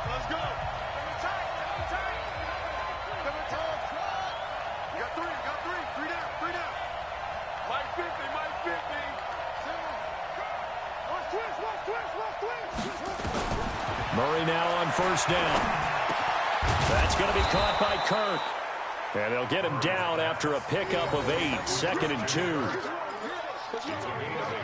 Let's go. You got three. Three down. Mike 50. Murray now on first down. That's going to be caught by Kirk. And they'll get him down after a pickup of 8, 2nd and 2.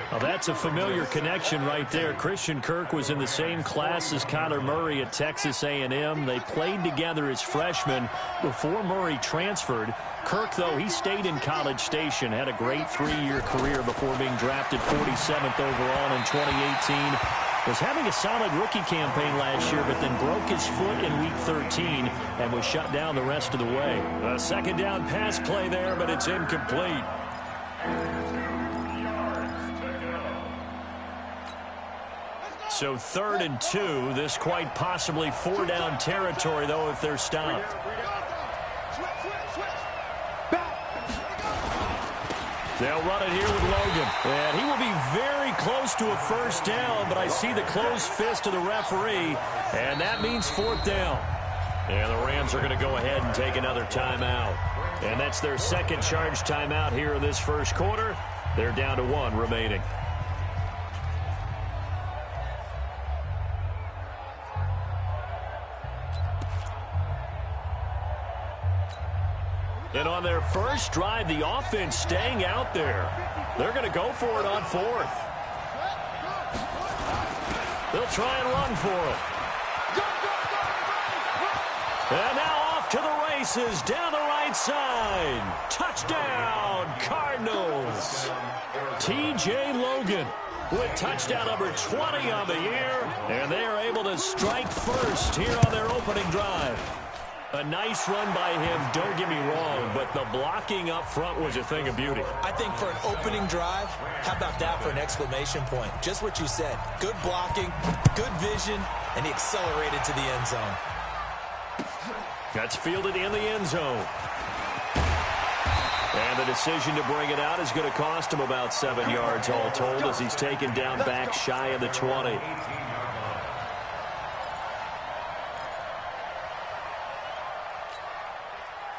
Well, that's a familiar connection right there. Christian Kirk was in the same class as Kyler Murray at Texas A&M. They played together as freshmen before Murray transferred. Kirk, though, he stayed in College Station, had a great 3-year career before being drafted 47th overall in 2018. Was having a solid rookie campaign last year, but then broke his foot in Week 13 and was shut down the rest of the way. A second down pass play there, but it's incomplete. So 3rd and 2. This quite possibly 4-down territory, though, if they're stopped. They'll run it here with Logan. And he will be very close to a first down, but I see the closed fist of the referee, and that means 4th down. And the Rams are going to go ahead and take another timeout. And that's their second charge timeout here in this first quarter. They're down to 1 remaining. And on their first drive, the offense staying out there. They're going to go for it on 4th. They'll try and run for it. And now off to the races down the right side. Touchdown, Cardinals. T.J. Logan with touchdown number 20 on the year. And they are able to strike first here on their opening drive. A nice run by him, don't get me wrong, but the blocking up front was a thing of beauty. I think for an opening drive, how about that for an exclamation point? Just what you said. Good blocking, good vision, and he accelerated to the end zone. That's fielded in the end zone. And the decision to bring it out is going to cost him about 7 yards all told as he's taken down back shy of the 20.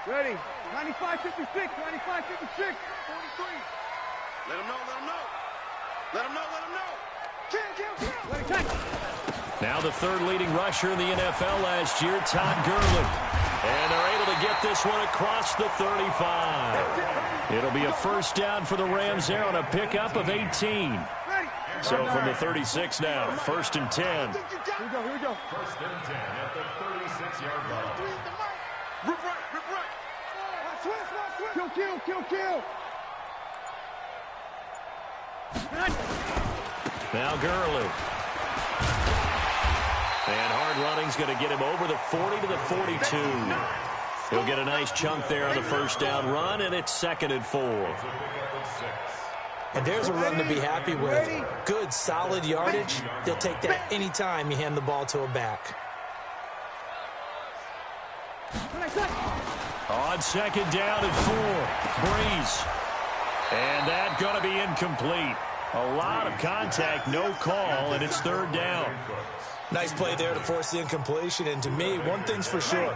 Ready. 95-56, 95-56. 43. Let him know. Kill. Now the 3rd leading rusher in the NFL last year, Todd Gurley. And they're able to get this one across the 35. It'll be a first down for the Rams there on a pickup of 18. So from the 36 now, 1st and 10. Here we go. 1st and 10 at the 36-yard line. Rip right. Kill. Now Gurley. And hard running's going to get him over the 40 to the 42. He'll get a nice chunk there on the first down run, and it's 2nd and 4. And there's a run to be happy with. Good, solid yardage. They'll take that anytime you hand the ball to a back. On 2nd down and 4, Breeze. And that's going to be incomplete. A lot of contact, no call, and it's 3rd down. Nice play there to force the incompletion. And to me, one thing's for sure.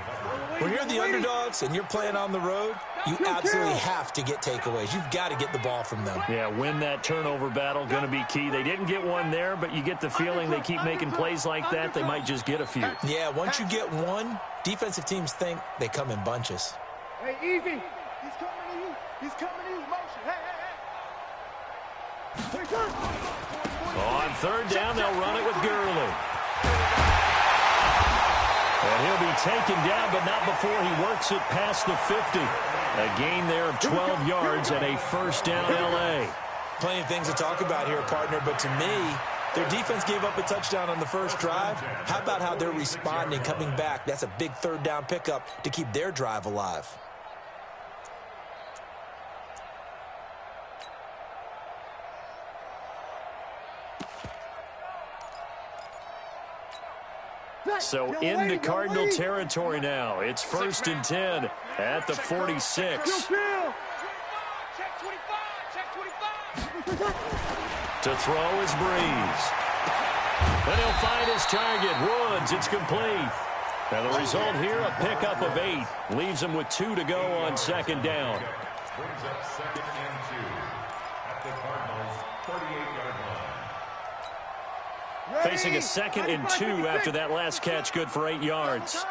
When you're the underdogs and you're playing on the road, you absolutely have to get takeaways. You've got to get the ball from them. Yeah, win that turnover battle, going to be key. They didn't get one there, but you get the feeling they keep making plays like that, they might just get a few. Yeah, once you get one, defensive teams think they come in bunches. Hey, easy. He's coming to you. Motion. Hey. On 3rd down, they'll run it with Gurley. And he'll be taken down, but not before he works it past the 50. A gain there of 12 yards and a first down L.A. Plenty of things to talk about here, partner, but to me, their defense gave up a touchdown on the first drive. How about how they're responding, coming back? That's a big 3rd down pickup to keep their drive alive. So into Cardinal territory now. It's 1st and 10 at the 46. To throw is Breeze. And he'll find his target. Woods, it's complete. And the result here, a pickup of 8. Leaves him with 2 to go on second down. Brings up 2nd and 2 at the Cardinals' 38-yard line. Facing a 2nd and 2 after that last catch, good for 8 yards.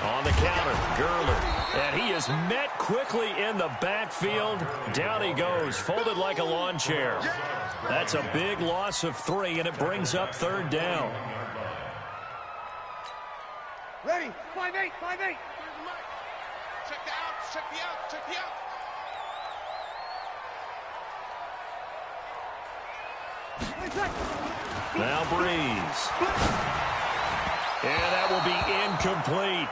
On the counter, Gurley. And he is met quickly in the backfield. Down he goes, folded like a lawn chair. That's a big loss of 3, and it brings up 3rd down. Ready? 5-8, 5-8. Check the out, check the out, check the out. Now Breeze. And that will be incomplete.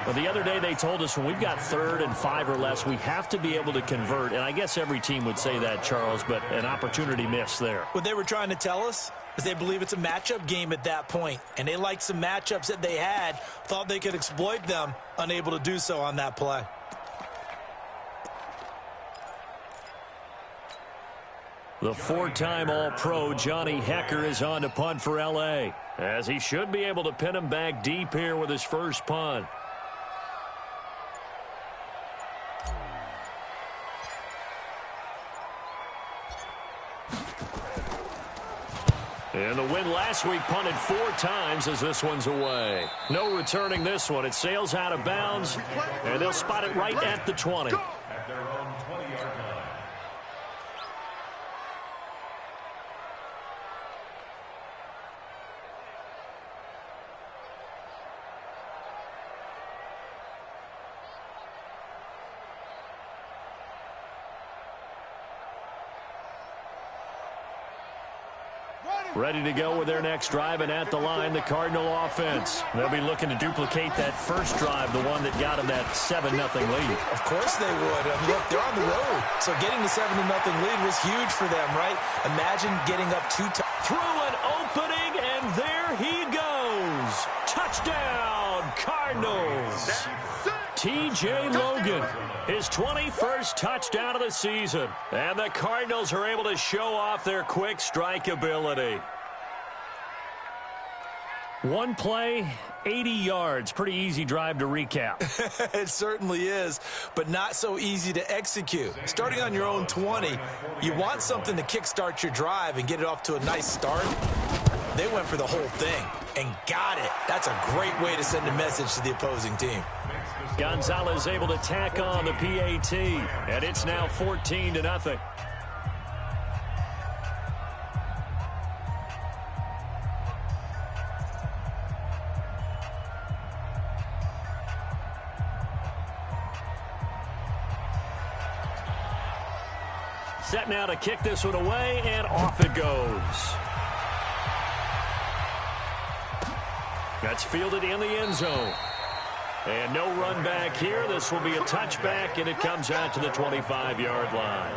Well, the other day they told us when we've got 3rd and 5 or less, we have to be able to convert. And I guess every team would say that, Charles, but an opportunity missed there. What they were trying to tell us is they believe it's a matchup game at that point. And they liked some matchups that they had, thought they could exploit them, unable to do so on that play. The 4-time All-Pro Johnny Hecker is on to punt for L.A., as he should be able to pin him back deep here with his first punt. And the win last week punted 4 times as this one's away. No returning this one. It sails out of bounds, and they'll spot it right at the 20. At their own 20-yard line. Ready to go with their next drive, and at the line, the Cardinal offense. They'll be looking to duplicate that first drive, the one that got them that 7-0 lead. Of course they would. Look, they're on the road. So getting the 7-0 lead was huge for them, right? Imagine getting up 2 times. Through an opening, and there he goes. Touchdown, Cardinals. T.J. Logan, his 21st touchdown of the season. And the Cardinals are able to show off their quick strike ability. One play, 80 yards. Pretty easy drive to recap. It certainly is, but not so easy to execute. Starting on your own 20, you want something to kickstart your drive and get it off to a nice start. They went for the whole thing and got it. That's a great way to send a message to the opposing team. Gonzalez able to tack on the PAT, and it's now 14-0. Set now to kick this one away, and off it goes. That's fielded in the end zone. And no run back here. This will be a touchback, and it comes out to the 25-yard line.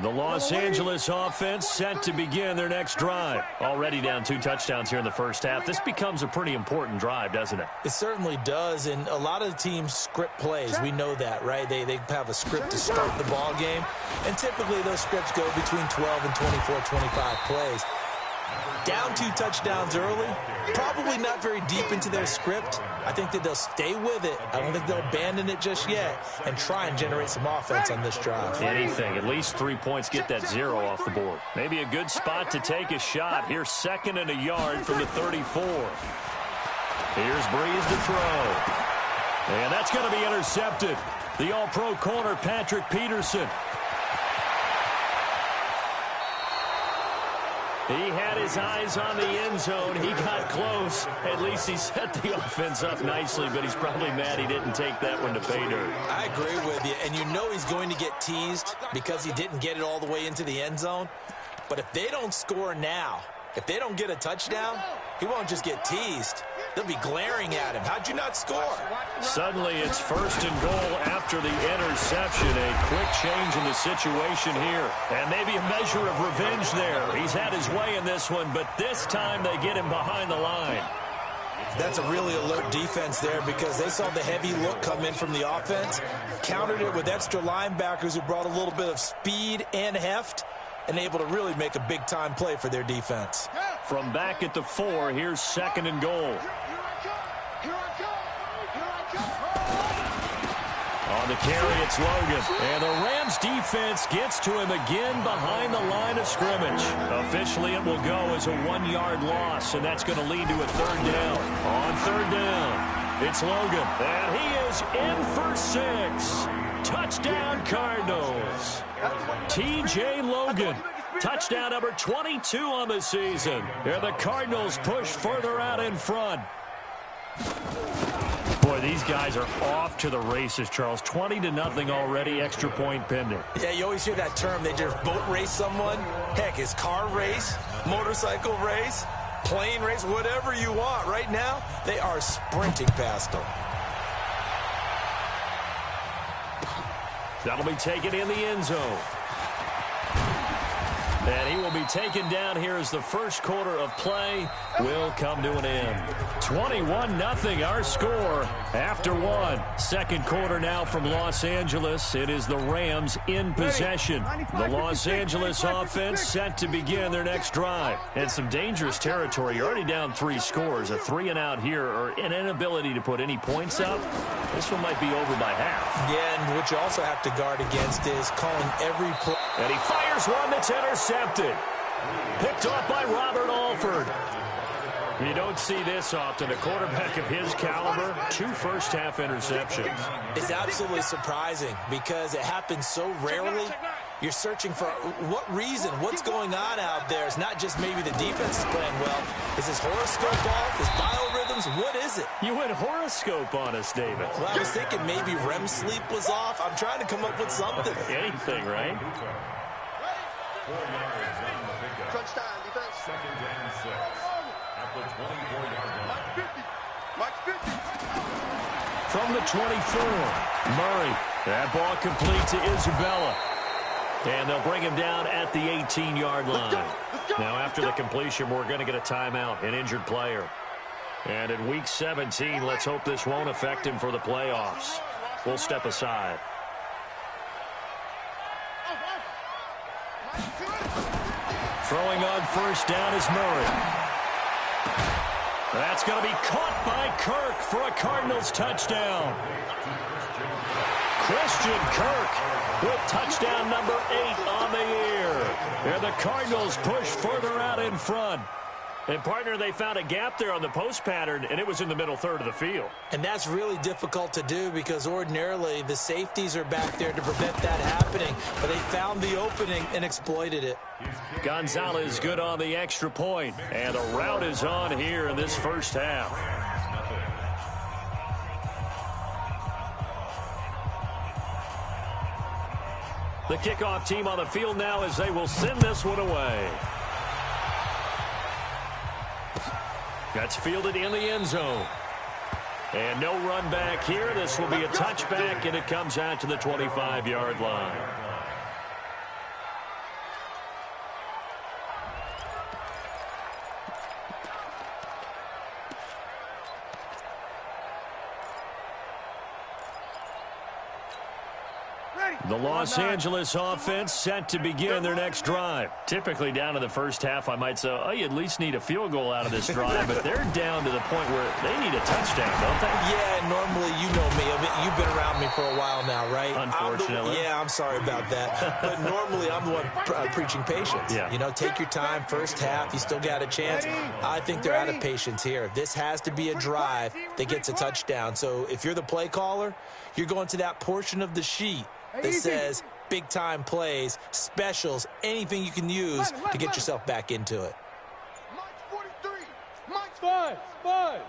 The Los Angeles offense set to begin their next drive. Already down 2 touchdowns here in the first half. This becomes a pretty important drive, doesn't it? It certainly does, and a lot of the teams script plays. We know that, right? They have a script to start the ball game, and typically those scripts go between 12 and 24, 25 plays. Down 2 touchdowns early, probably not very deep into their script. I think that they'll stay with it. I don't think they'll abandon it just yet and try and generate some offense on this drive. Anything, at least 3 points, get that 0 off the board. Maybe a good spot to take a shot. Here's 2nd and a yard from the 34. Here's Breeze to throw. And that's going to be intercepted. The All-Pro corner, Patrick Peterson. He had his eyes on the end zone. He got close. At least he set the offense up nicely, but he's probably mad he didn't take that one to pay dirt. I agree with you, and you know he's going to get teased because he didn't get it all the way into the end zone. But if they don't score now, if they don't get a touchdown, he won't just get teased. They'll be glaring at him. How'd you not score? Suddenly it's 1st and goal after the interception. A quick change in the situation here. And maybe a measure of revenge there. He's had his way in this one, but this time they get him behind the line. That's a really alert defense there because they saw the heavy look come in from the offense, countered it with extra linebackers who brought a little bit of speed and heft, and able to really make a big-time play for their defense. From back at the 4, here's 2nd and goal. On the carry, it's Logan. And the Rams defense gets to him again behind the line of scrimmage. Officially, it will go as a 1-yard loss, and that's going to lead to a 3rd down. On 3rd down, it's Logan. And he is in for 6. Touchdown, Cardinals. T.J. Logan. Touchdown number 22 on the season. And the Cardinals push further out in front. Boy, these guys are off to the races, Charles. 20-0 already, extra point pending. Yeah, you always hear that term. They just boat race someone. Heck, it's car race, motorcycle race, plane race, whatever you want. Right now, they are sprinting past them. That'll be taken in the end zone. And he will be taken down here as the first quarter of play will come to an end. 21-0 our score after 1. Second quarter now from Los Angeles. It is the Rams in possession. The Los Angeles offense set to begin their next drive. And some dangerous territory. You're already down 3 scores. A 3-and-out here or an inability to put any points up. This one might be over by half. Yeah, and what you also have to guard against is calling every play. And he fires one that's intercepted. Picked off by Robert Alford. You don't see this often. A quarterback of his caliber, 2 first-half interceptions. It's absolutely surprising because it happens so rarely. You're searching for what reason, what's going on out there. It's not just maybe the defense is playing well. Is his horoscope off? His biorhythms? What is it? You went horoscope on us, David. Well, I was thinking maybe REM sleep was off. I'm trying to come up with something. Anything, right? 4 yards on the pickup. Crunch time, defense. 2nd and 6. At the 24-yard line. Mike 50. From the 24, Murray. That ball complete to Isabella. And they'll bring him down at the 18-yard line. Now, after the completion, we're going to get a timeout, an injured player. And in Week 17, let's hope this won't affect him for the playoffs. We'll step aside. Throwing on first down is Murray. That's going to be caught by Kirk for a Cardinals touchdown. Christian Kirk with touchdown number 8 on the year. And the Cardinals push further out in front. And, partner, they found a gap there on the post pattern, and it was in the middle third of the field. And that's really difficult to do because ordinarily the safeties are back there to prevent that happening. But they found the opening and exploited it. Gonzalez good on the extra point. And the route is on here in this first half. The kickoff team on the field now as they will send this one away. That's fielded in the end zone. And no run back here. This will be a touchback, and it comes out to the 25-yard line. The Los Angeles offense set to begin their next drive. Typically down to the first half, I might say, oh, you at least need a field goal out of this drive, but they're down to the point where they need a touchdown, don't they? Yeah, normally, you know me. You've been around me for a while now, right? Unfortunately. I'm sorry about that. But normally, I'm the one preaching patience. Yeah. You know, take your time, first half, you still got a chance. I think they're out of patience here. This has to be a drive that gets a touchdown. So if you're the play caller, you're going to that portion of the sheet that says big-time plays, specials, anything you can use to get yourself back into it. Mike's 43. Mike's 5. Record.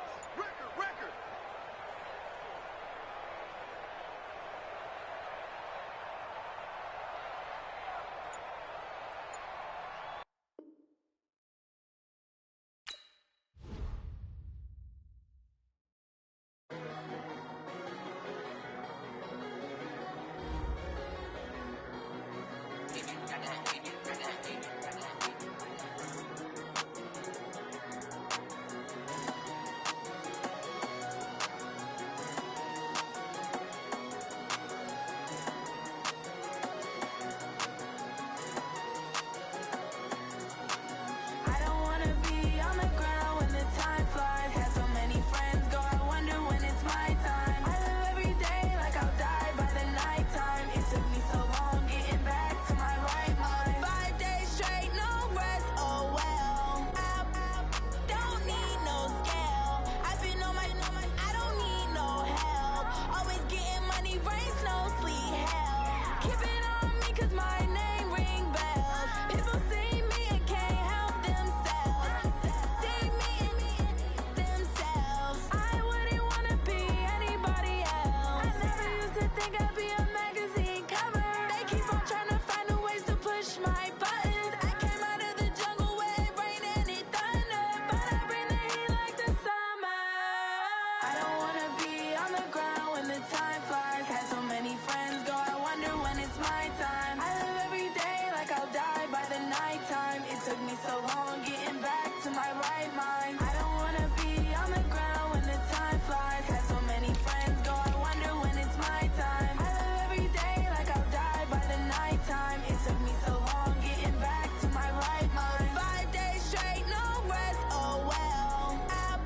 right mind. I don't wanna be on the ground when the time flies. Had so many friends go, I wonder when it's my time. I live every day like I'll die by the nighttime. It took me so long getting back to my right mind. 5 days straight, no rest, oh well. I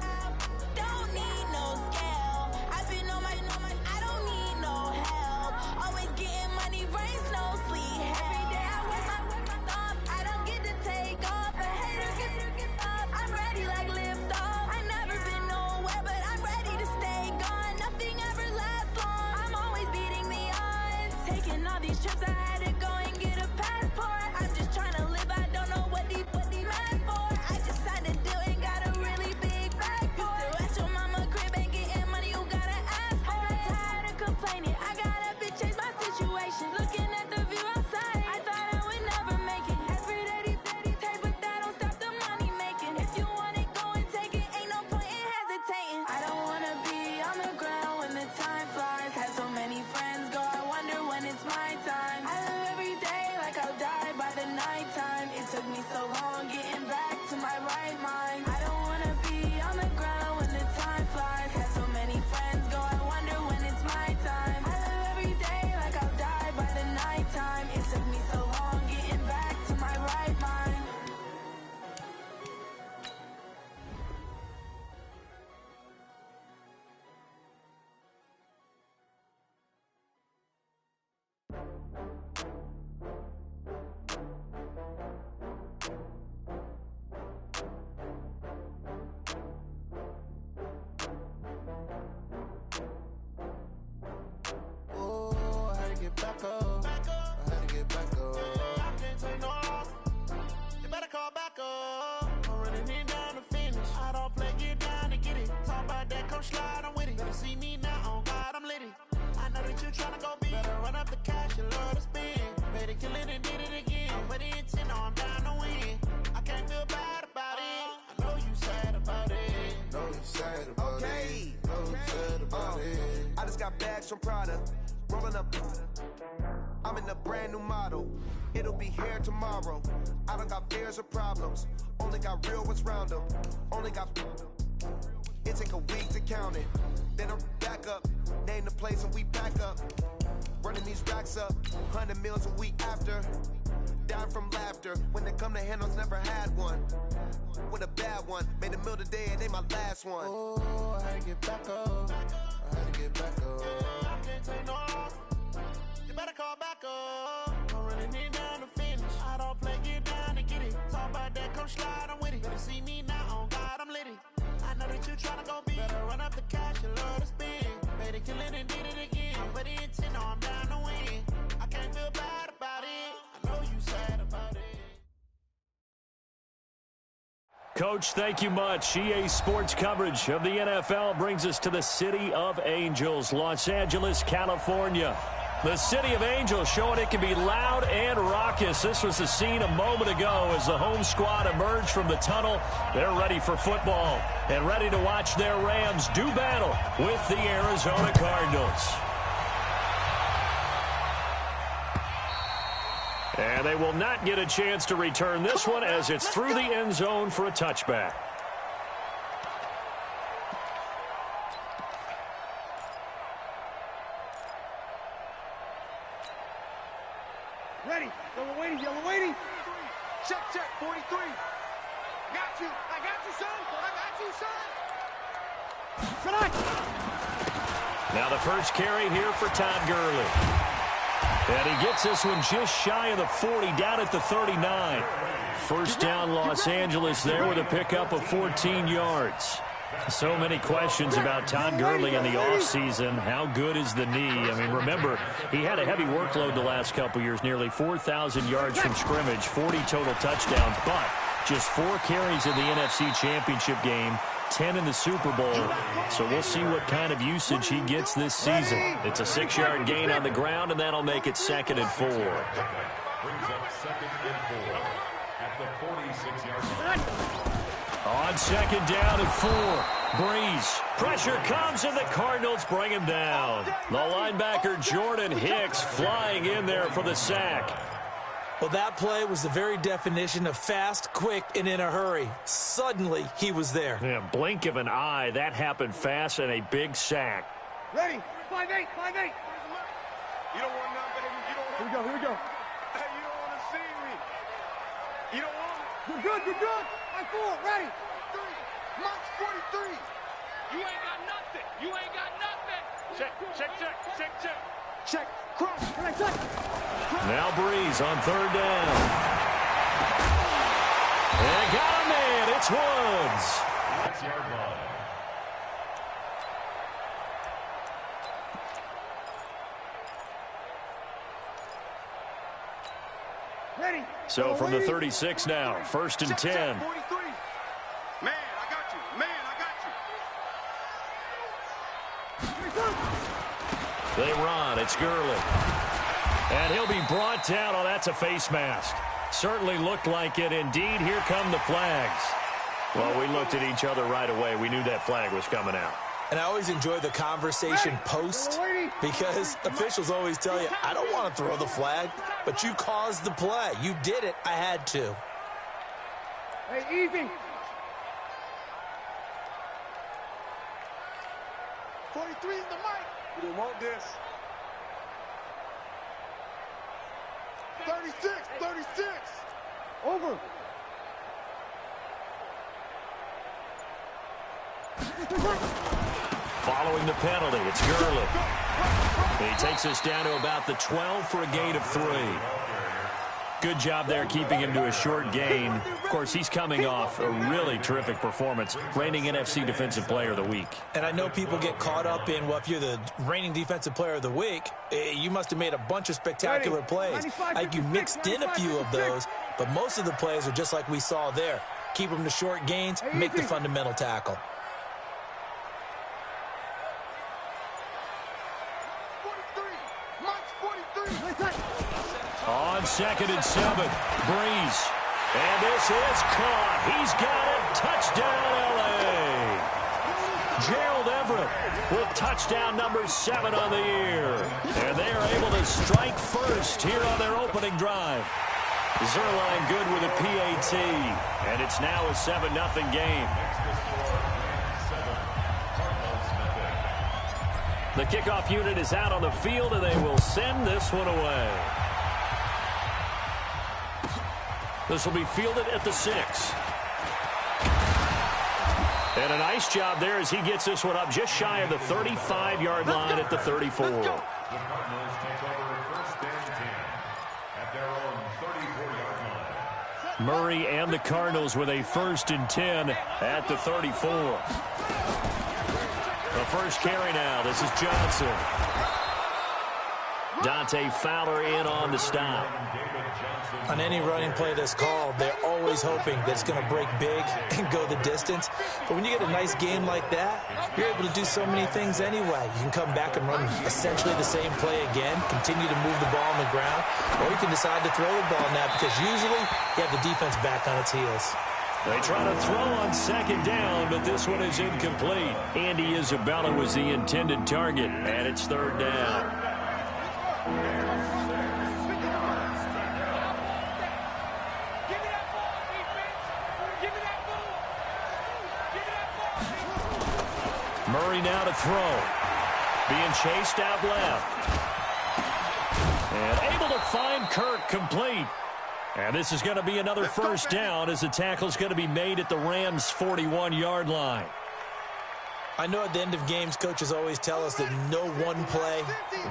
don't need no scale. I've been on my, I don't need no help. Always getting money, rains, no sleep. Every day I work my thumb. I don't get to take off. A hater get up. I'm ready like lift off. I never been nowhere, but I'm ready to stay gone. Nothing ever lasts long. I'm always beating the odds. Taking all these trips, I had to go and get a passport. I'm just trying to live. I don't know what the mad for. I just signed a deal and got a really big bag for it. You still at your mama crib and getting money, you gotta ask for it. I'm tired of complaining. I gotta bitch change my situation. Looking at the view outside, I thought I would never make it. Every day they take, but that don't stop the money making. If you want it, go and take it. Ain't no point in hesitating. I don't wanna be on the ground when the time flies. Had so many friends go, I wonder when it's my time. I live every day like I'll die by the nighttime. It took me so long getting back to my right mind. I don't wanna be on the ground when the time flies. Had so many friends go, I wonder when it's my time. I live every day like I'll die by the nighttime. It took me so long getting back to my right mind. Ooh, I had to get back up. I had to get back up. I can't take no loss. You better call back up. I'm running in down the finish. I don't play, get down to get it. Talk about that, come slide, I'm with it. Better see me now, on God, I'm litty. I know that you tryna go big. Better run up the cash, you love to spend. Better kill it and did it again. I'm with the intent, no, I'm down to win. I can't feel bad about it. I know you sad about it. Know you sad about it. Know you sad about it. I just got bags from Prada. Rolling up. I'm in a brand new model. It'll be here tomorrow. I don't got fears or problems. Only got real ones round them. Only got. It take a week to count it. Then I'm back up. Name the place and we back up. Running these racks up. 100 meals a week after. Down from laughter. When they come to handles, never had one. With a bad one. Made a meal today and they my last one. Oh, I had to get back up. I had to get back up. I can't take no loss. You better call back up. I'm running in down the finish. I don't play, get down to get it. Talk about that, come slide, I'm with it. Better see me now, on God, I'm litty. I know that you tryna go big. Better run up the cash, you love to spend. Better kill it and did it again. I'm with the intent, no, I'm down to win. I can't feel bad about it. I know you sad about it. Coach, thank you much. EA Sports coverage of the NFL brings us to the City of Angels, Los Angeles, California. The City of Angels showing it can be loud and raucous. This was the scene a moment ago as the home squad emerged from the tunnel. They're ready for football and ready to watch their Rams do battle with the Arizona Cardinals. And they will not get a chance to return this one as it's through the end zone for a touchback. Ready. Yellow waiting. Yellow waiting. Check, 43. I got you, son. Now the first carry here for Todd Gurley. And he gets this one just shy of the 40, down at the 39. First down, Los Angeles there with a pickup of 14 yards. So many questions about Todd Gurley in the offseason. How good is the knee? I mean, remember, he had a heavy workload the last couple years, nearly 4,000 yards from scrimmage, 40 total touchdowns, but just 4 carries in the NFC Championship game, 10 in the Super Bowl. So we'll see what kind of usage he gets this season. It's a 6-yard gain on the ground, and that'll make it 2nd and 4. Brings up 2nd and 4 at the 46-yard line. On 2nd down and 4, Breeze. Pressure comes, and the Cardinals bring him down. The linebacker Jordan Hicks flying in there for the sack. Well, that play was the very definition of fast, quick, and in a hurry. Suddenly, he was there. Yeah, blink of an eye. That happened fast and a big sack. Ready? 5-8, 5-8. You don't want none, baby. You don't want. Here we go, here we go. Hey, you don't want to see me. You don't want it. You're good, you're good. I'm full, ready. 3. March 43. You ain't got nothing. You ain't got nothing. Check, check, check, check, check. Check, cross, can I touch? Now Breeze on third down. And got him in. It's Woods. 6-yard line. Ready. So from the 36 now, 1st and 10. 43. Man, I got you. Man, I got you. They run. It's Gurley. And he'll be brought down. Oh, that's a face mask. Certainly looked like it. Indeed, here come the flags. Well, we looked at each other right away. We knew that flag was coming out. And I always enjoy the conversation post because officials always tell you, I don't want to throw the flag, but you caused the play. You did it. I had to. Hey, easy. 43 is the mic. You didn't want this. 36, 36. Over. Following the penalty, it's Gurley. He takes us down to about the 12 for a gain of 3. Good job there keeping him to a short gain. Of course, he's coming off a really terrific performance, reigning NFC Defensive Player of the Week. And I know people get caught up in, well, if you're the reigning Defensive Player of the Week, you must have made a bunch of spectacular plays. Like you mixed in a few of those, but most of the plays are just like we saw there. Keep them to short gains, make the fundamental tackle. 43. March 43. On 2nd and 7, Breeze. And this is caught. He's got it. Touchdown, L.A. Gerald Everett with touchdown number 7 on the year. And they are able to strike first here on their opening drive. Zerline good with a PAT. And it's now a 7-0 game. The kickoff unit is out on the field, and they will send this one away. This will be fielded at the 6. And a nice job there as he gets this one up just shy of the 35-yard line at the 34. The Cardinals take over 1st and 10 at their own 34-yard line. Murray and the Cardinals with a 1st and 10 at the 34. The first carry now. This is Johnson. Dante Fowler in on the stop. On any running play that's called, they're always hoping that it's going to break big and go the distance. But when you get a nice game like that, you're able to do so many things anyway. You can come back and run essentially the same play again, continue to move the ball on the ground, or you can decide to throw the ball now because usually you have the defense back on its heels. They try to throw on 2nd down, but this one is incomplete. Andy Isabella was the intended target, and it's 3rd down. Murray now to throw. Being chased out left. And able to find Kirk complete. And this is going to be another 1st down as the tackle's going to be made at the Rams' 41-yard line. I know at the end of games, coaches always tell us that no one play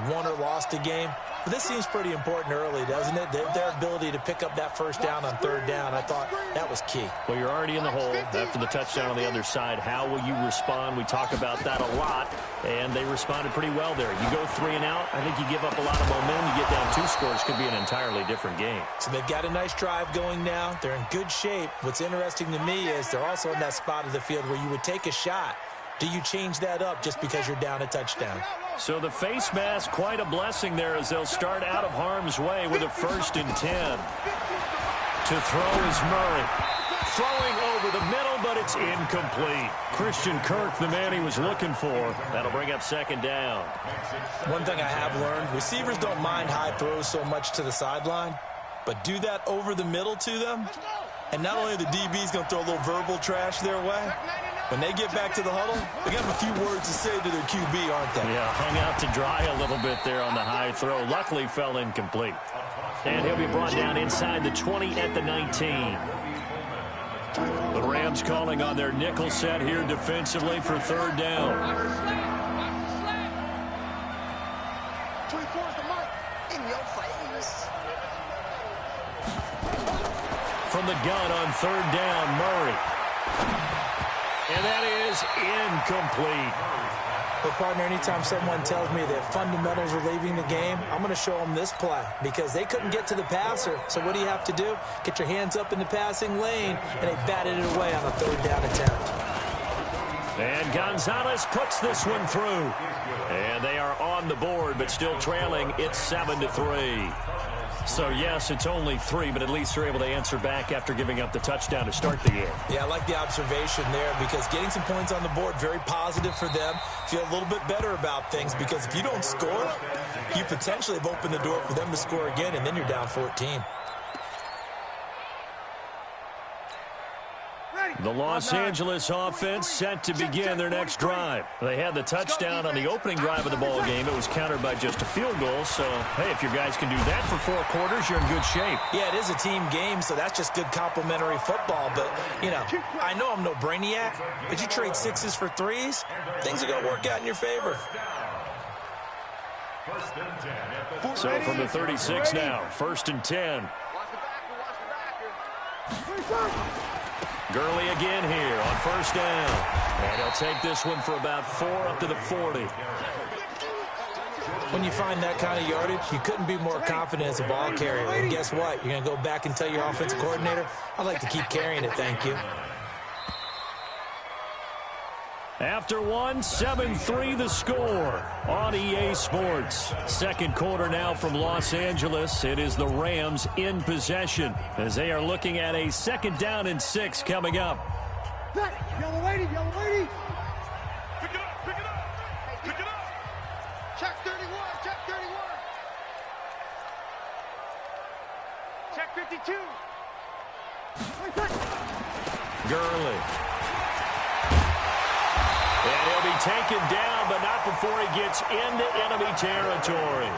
won or lost a game. But this seems pretty important early, doesn't it? Their ability to pick up that 1st down on 3rd down, I thought that was key. Well, you're already in the hole after the touchdown on the other side. How will you respond? We talk about that a lot, and they responded pretty well there. You go 3 and out, I think you give up a lot of momentum. You get down 2 scores, could be an entirely different game. So they've got a nice drive going now. They're in good shape. What's interesting to me is they're also in that spot of the field where you would take a shot. Do you change that up just because you're down a touchdown? So the face mask, quite a blessing there as they'll start out of harm's way with a 1st and 10. To throw is Murray. Throwing over the middle, but it's incomplete. Christian Kirk, the man he was looking for. That'll bring up 2nd down. One thing I have learned, receivers don't mind high throws so much to the sideline. but do that over the middle to them, and not only the DB's going to throw a little verbal trash their way, when they get back to the huddle, they got a few words to say to their QB, aren't they? Yeah, hung out to dry a little bit there on the high throw. Luckily fell incomplete. And he'll be brought down inside the 20 at the 19. The Rams calling on their nickel set here defensively for third down. From the gun on third down, Murray. And that is incomplete. But, partner, anytime someone tells me that fundamentals are leaving the game, I'm going to show them this play because they couldn't get to the passer. So what do you have to do? Get your hands up in the passing lane, and they batted it away on a third down attempt. And Gonzalez puts this one through. And they are on the board, but still trailing. It's 7-3. So, yes, it's only 3, but at least they're able to answer back after giving up the touchdown to start the game. Yeah, I like the observation there because getting some points on the board, very positive for them. Feel a little bit better about things because if you don't score, you potentially have opened the door for them to score again, and then you're down 14. The Los Angeles offense set to begin their next drive. They had the touchdown on the opening drive of the ball game. It was countered by just a field goal. So, hey, if your guys can do that for 4 quarters, you're in good shape. Yeah, it is a team game, so that's just good complimentary football. But, you know, I know I'm no brainiac, but you trade 6s for 3s, things are going to work out in your favor. So from the 36 now, 1st and 10. Gurley again here on 1st down. And he'll take this one for about 4 up to the 40. When you find that kind of yardage, you couldn't be more confident as a ball carrier. And guess what? You're going to go back and tell your offensive coordinator, I'd like to keep carrying it, thank you. After 1, 7-3 the score on EA Sports. Second quarter now from Los Angeles. It is the Rams in possession as they are looking at a 2nd down and 6 coming up. Yellow lady, yellow lady. Pick it up, pick it up, pick it up. Check 31, check 31. Check 52. Gurley. And he'll be taken down, but not before he gets into enemy territory.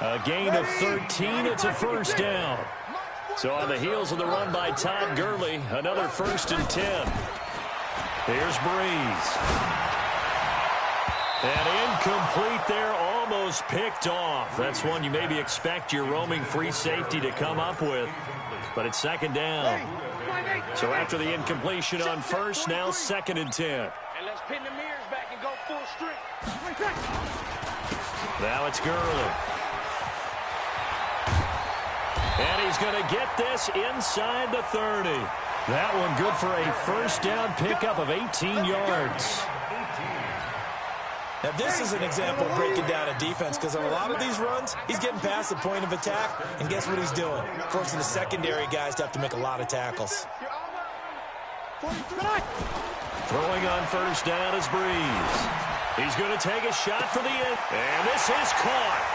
A gain of 13. It's a 1st down. So on the heels of the run by Todd Gurley, another 1st and 10. Here's Breeze. And incomplete there, almost picked off. That's one you maybe expect your roaming free safety to come up with. But it's 2nd down. So after the incompletion on 1st, now 2nd and 10. And let's pin the mirrors back and go full strength. Now it's Gurley. And he's going to get this inside the 30. That one good for a 1st down pickup of 18 yards. Now, this is an example of breaking down a defense because on a lot of these runs, he's getting past the point of attack, and guess what he's doing? Forcing the secondary guys to have to make a lot of tackles. Throwing on 1st down is Breeze. He's going to take a shot for the end. And this is caught.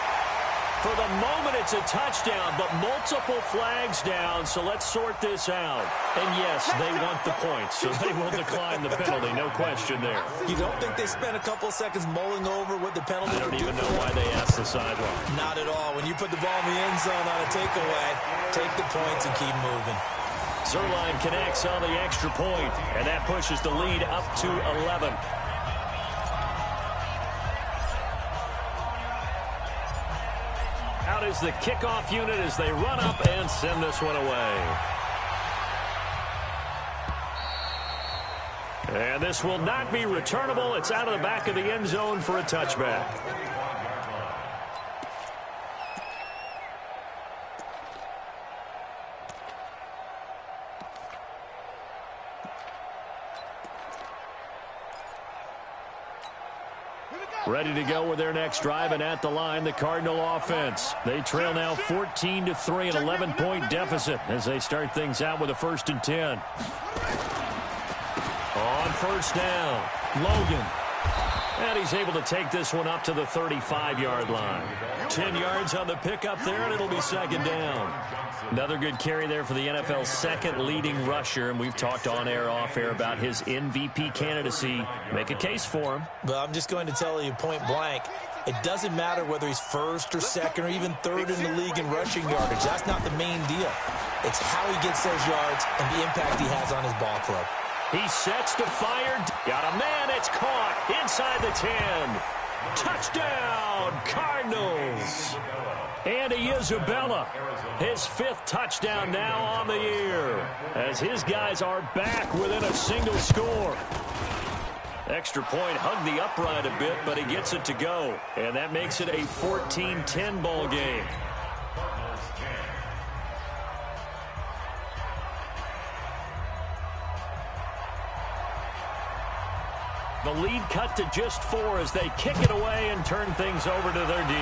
For the moment, it's a touchdown, but multiple flags down, so let's sort this out. And yes, they want the points, so they will decline the penalty, no question there. You don't think they spent a couple of seconds mulling over what the penalty I don't would do even know why they asked the sideline. Not at all. When you put the ball in the end zone on a takeaway, take the points and keep moving. Zerline connects on the extra point, and that pushes the lead up to 11. Out is the kickoff unit as they run up and send this one away. And this will not be returnable. It's out of the back of the end zone for a touchback. Ready to go with their next drive, and at the line, the Cardinal offense. They trail now 14-3, an 11-point deficit as they start things out with a 1st and 10. On 1st down, Logan. And he's able to take this one up to the 35-yard line. 10 yards on the pickup there, and it'll be second down. Another good carry there for the NFL's second leading rusher, and we've talked on air, off air about his MVP candidacy. Make a case for him. But I'm just going to tell you point blank, it doesn't matter whether he's first or second or even third in the league in rushing yardage. That's not the main deal. It's how he gets those yards and the impact he has on his ball club. He sets to fire. Got a man. It's caught inside the 10. Touchdown, Cardinals. Andy Isabella, his 5th touchdown now on the year, as his guys are back within a single score. Extra point hugged the upright a bit, but he gets it to go. And that makes it a 14-10 ball game. The lead cut to just 4 as they kick it away and turn things over to their D.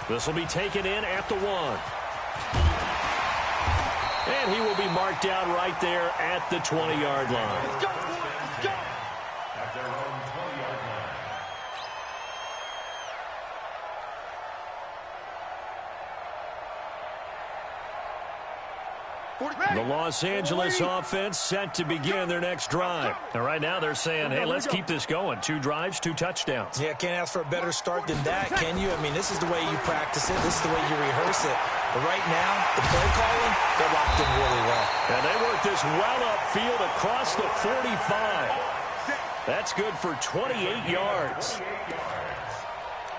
This will be taken in at the 1. And he will be marked down right there at the 20-yard line. Let's go, boys. Let's go. At their own 20-yard line. The Los Angeles offense set to begin their next drive. And right now they're saying, hey, let's keep this going. 2 drives, 2 touchdowns. Yeah, can't ask for a better start than that, can you? I mean, this is the way you practice it. This is the way you rehearse it. But right now, the play calling, they're locked in really well. And they work this well upfield across the 45. That's good for 28 yards.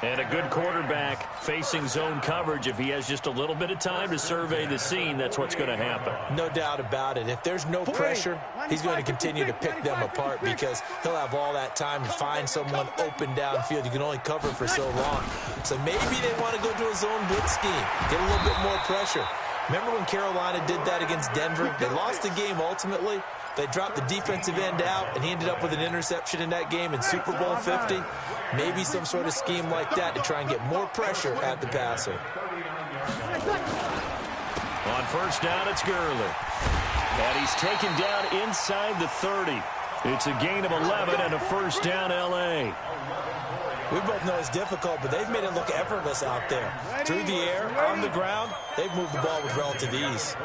And a good quarterback facing zone coverage. If he has just a little bit of time to survey the scene, that's what's going to happen. No doubt about it. If there's no pressure, he's going to continue to pick them apart because he'll have all that time to find someone open downfield. You can only cover for so long. So maybe they want to go to a zone blitz scheme, get a little bit more pressure. Remember when Carolina did that against Denver? They lost the game ultimately. They dropped the defensive end out, and he ended up with an interception in that game in Super Bowl 50. Maybe some sort of scheme like that to try and get more pressure at the passer. On first down, it's Gurley. And he's taken down inside the 30. It's a gain of 11 and a first down, L.A. We both know it's difficult, but they've made it look effortless out there. Through the air, on the ground, they've moved the ball with relative ease.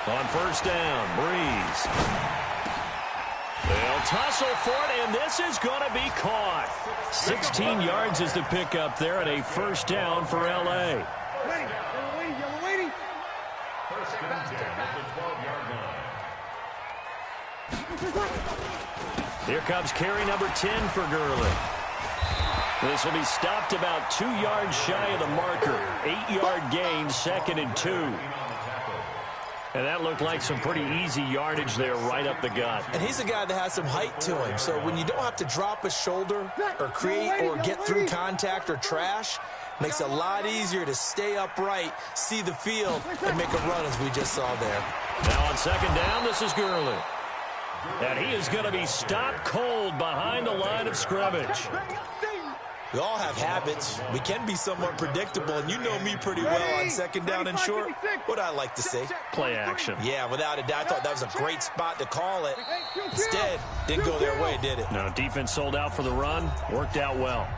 On first down, Breeze. They'll tussle for it, and this is going to be caught. 16 yards is the pickup there, and a first down for L.A. Ready. Yellow waiting. Yellow waiting. First and 10 at the 12-yard line. Here comes carry number 10 for Gurley. This will be stopped about 2 yards shy of the marker. 8-yard gain, 2nd and 2. And that looked like some pretty easy yardage there right up the gut. And he's a guy that has some height to him. So when you don't have to drop a shoulder or create or get through contact or trash, makes it a lot easier to stay upright, see the field, and make a run as we just saw there. Now on second down, this is Gurley. And he is going to be stopped cold behind the line of scrimmage. We all have habits. We can be somewhat predictable, and you know me pretty well on second down and short. What I like to say? Play action. Yeah, without a doubt. I thought that was a great spot to call it. Instead, didn't go their way, did it? No, defense sold out for the run. Worked out well.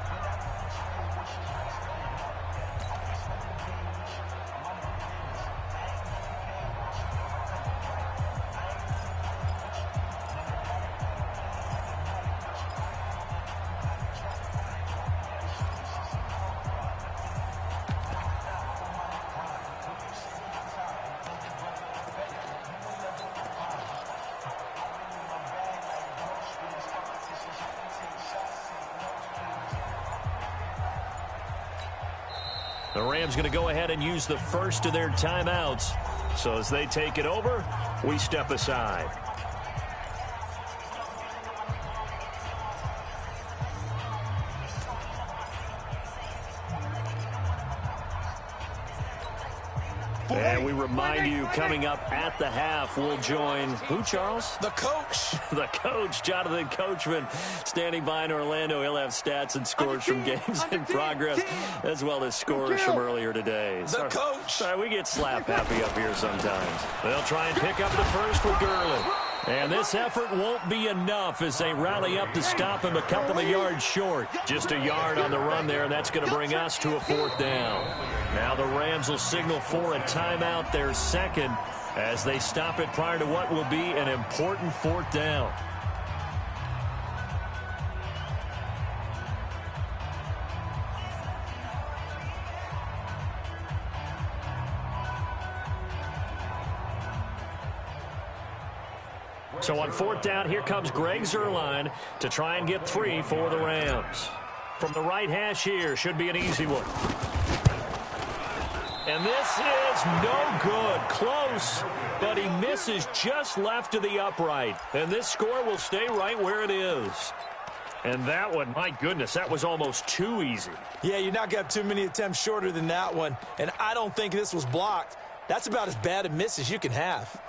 The Rams going to go ahead and use the first of their timeouts. So as they take it over, we step aside. And we remind you, coming up at the half, we'll join who, Charles? The coach. The coach, Jonathan Coachman, standing by in Orlando. He'll have stats and scores from games in progress, as well as scores from earlier today. The coach. Sorry, we get slap happy up here sometimes. They'll try and pick up the first with Gurley. And this effort won't be enough as they rally up to stop him a couple of yards short. Just a yard on the run there, and that's going to bring us to a 4th down. Now the Rams will signal for a timeout, their second, as they stop it prior to what will be an important 4th down. So on 4th down, here comes Greg Zuerlein to try and get 3 for the Rams. From the right hash here, should be an easy one. And this is no good. Close, but he misses just left of the upright. And this score will stay right where it is. And that one, my goodness, that was almost too easy. Yeah, you're not going to have too many attempts shorter than that one. And I don't think this was blocked. That's about as bad a miss as you can have.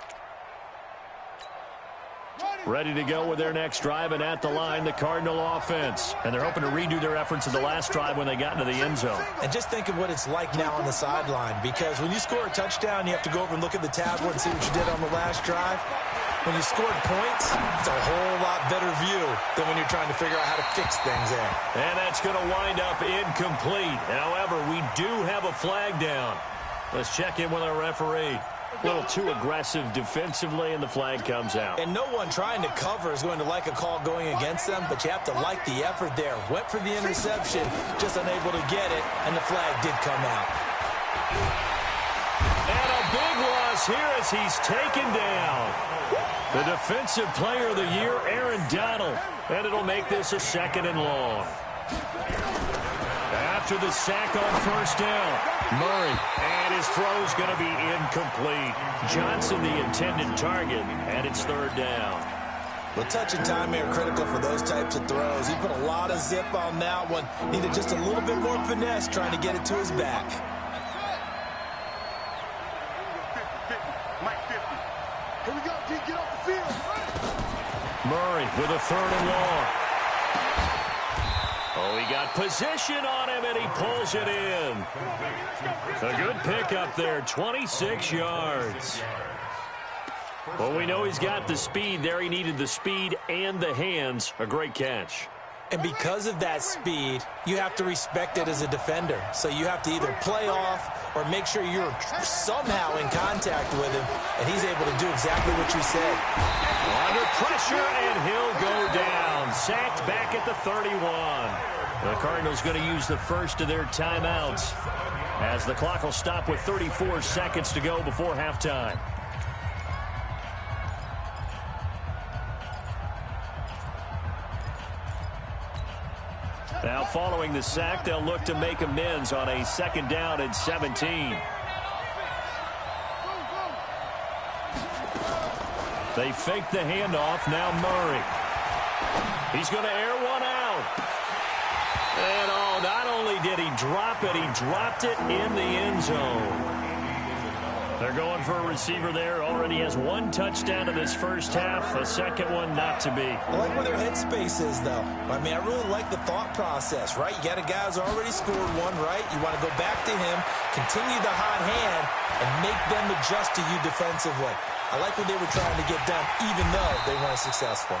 Ready to go with their next drive, and at the line, the Cardinal offense. And they're hoping to redo their efforts in the last drive when they got into the end zone. And just think of what it's like now on the sideline, because when you score a touchdown, you have to go over and look at the tablet and see what you did on the last drive. When you scored points, it's a whole lot better view than when you're trying to figure out how to fix things there. And that's going to wind up incomplete. However, we do have a flag down. Let's check in with our referee. A little too aggressive defensively, and the flag comes out. And no one trying to cover is going to like a call going against them, but you have to like the effort there. Went for the interception, just unable to get it, and the flag did come out. And a big loss here as he's taken down. The Defensive Player of the Year, Aaron Donald. And it'll make this a 2nd and long. After the sack on 1st down, Murray, and his throw's going to be incomplete. Johnson, the intended target, and it's 3rd down. Well, touch and time are critical for those types of throws. He put a lot of zip on that one. Needed just a little bit more finesse trying to get it to his back. Here we go, G, get off the field. Murray with a 3rd and long. Oh, he got position on him, and he pulls it in. A good pickup there, 26 yards. Well, we know he's got the speed there. He needed the speed and the hands. A great catch. And because of that speed, you have to respect it as a defender. So you have to either play off or make sure you're somehow in contact with him, and he's able to do exactly what you said. Under pressure, and he'll go down. Sacked back at the 31. The Cardinals going to use the first of their timeouts as the clock will stop with 34 seconds to go before halftime. Now, following the sack, they'll look to make amends on a 2nd down and 17. They fake the handoff. Now Murray. He's going to air one out. And, oh, not only did he drop it, he dropped it in the end zone. They're going for a receiver there. Already has 1 touchdown in this first half. A 2nd one not to be. I like where their headspace is, though. I mean, I really like the thought process, right? You got a guy who's already scored 1, right? You want to go back to him, continue the hot hand, and make them adjust to you defensively. I like what they were trying to get done, even though they weren't successful.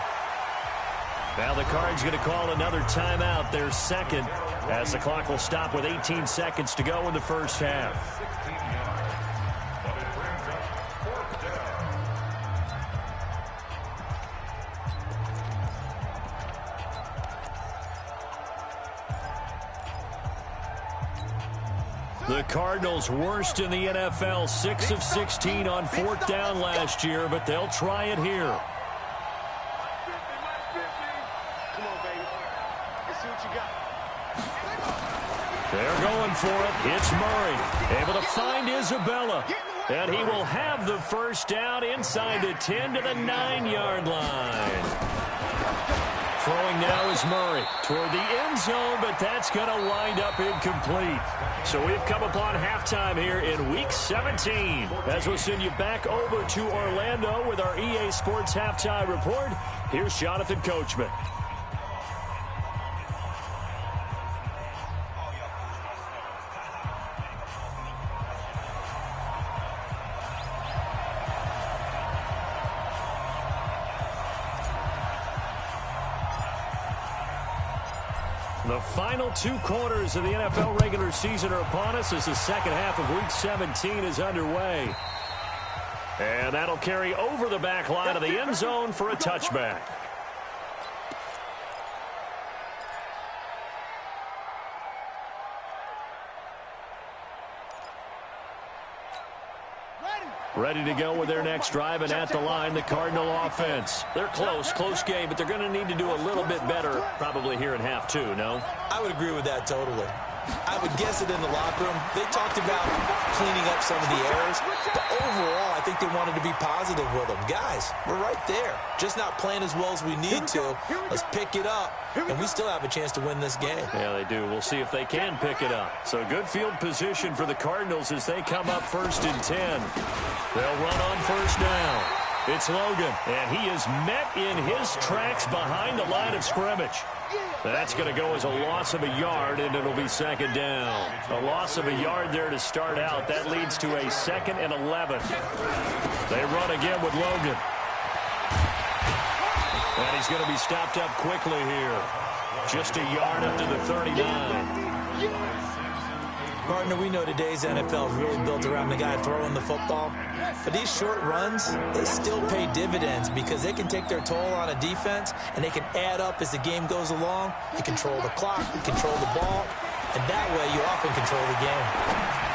Now the Cards going to call another timeout, their 2nd, as the clock will stop with 18 seconds to go in the first half. The Cardinals worst in the NFL, 6 of 16 on 4th down last year, but they'll try it here. Come on, baby. Let's see what you got. They're going for it. It's Murray, able to find Isabella, and he will have the first down inside the 10 to the 9-yard line. Throwing now is Murray toward the end zone, but that's going to wind up incomplete. So we've come upon halftime here in Week 17. As we'll send you back over to Orlando with our EA Sports Halftime Report, here's Jonathan Coachman. The final 2 quarters of the NFL regular season are upon us as the second half of Week 17 is underway. And that'll carry over the back line of the end zone for a touchback. Ready to go with their next drive, and at the line, the Cardinal offense. They're close game, but they're going to need to do a little bit better probably here in half 2, no? I would agree with that totally. I would guess it in the locker room. They talked about cleaning up some of the errors, but overall, I think they wanted to be positive with them. Guys, we're right there. Just not playing as well as we need to. Let's pick it up, and we still have a chance to win this game. Yeah, they do. We'll see if they can pick it up. So good field position for the Cardinals as they come up 1st and 10. They'll run on 1st down. It's Logan, and he is met in his tracks behind the line of scrimmage. That's going to go as a loss of a yard, and it'll be 2nd down. A loss of a yard there to start out. That leads to a 2nd and 11. They run again with Logan. And he's going to be stopped up quickly here. Just a yard up to the 39. Partner, we know today's NFL is really built around the guy throwing the football. But these short runs, they still pay dividends because they can take their toll on a defense, and they can add up as the game goes along. You control the clock, you control the ball, and that way you often control the game.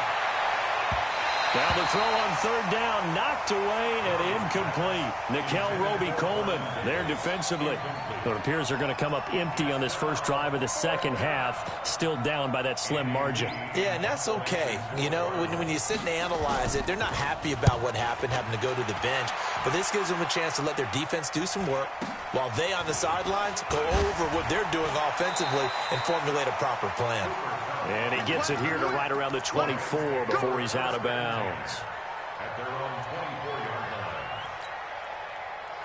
Now the throw on 3rd down, knocked away and incomplete. Nickel Roby-Coleman there defensively. It appears they're going to come up empty on this first drive of the second half, still down by that slim margin. Yeah, and that's okay. You know, when you sit and analyze it, they're not happy about what happened, having to go to the bench. But this gives them a chance to let their defense do some work while they on the sidelines go over what they're doing offensively and formulate a proper plan. And he gets it here to right around the 24 before he's out of bounds. At their own 24-yard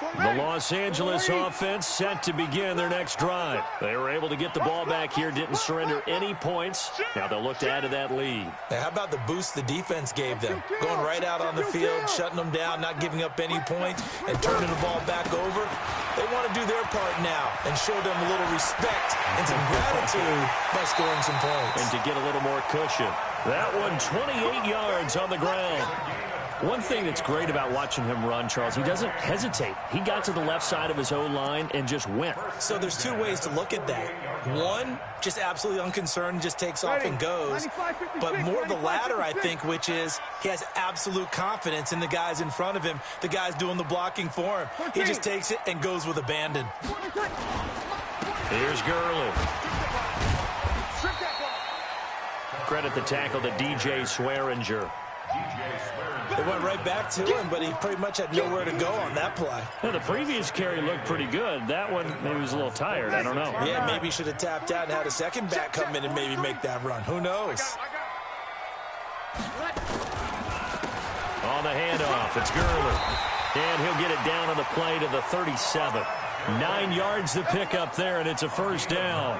The line. Los Angeles offense set to begin their next drive. They were able to get the ball back here, didn't surrender any points. Now they'll look to add to that lead. Now, how about the boost the defense gave them? Going right out on the field, shutting them down, not giving up any points, and turning the ball back over. They want to do their part now and show them a little respect and some gratitude by scoring some points. And to get a little more cushion. That one 28 yards on the ground. One thing that's great about watching him run, Charles, he doesn't hesitate. He got to the left side of his O-line and just went. So there's 2 ways to look at that. One, just absolutely unconcerned, just takes off and goes. But more the latter, I think, which is he has absolute confidence in the guys in front of him, the guys doing the blocking for him. He just takes it and goes with abandon. Here's Gurley. Credit the tackle to DJ Swearinger. They went right back to him, but he pretty much had nowhere to go on that play. Well, the previous carry looked pretty good. That one, maybe he was a little tired. I don't know. Yeah, maybe he should have tapped out and had a second back come in and maybe make that run. Who knows? On the handoff, it's Gurley. And he'll get it down on the play to the 37. 9 yards to pick up there, and it's a 1st down.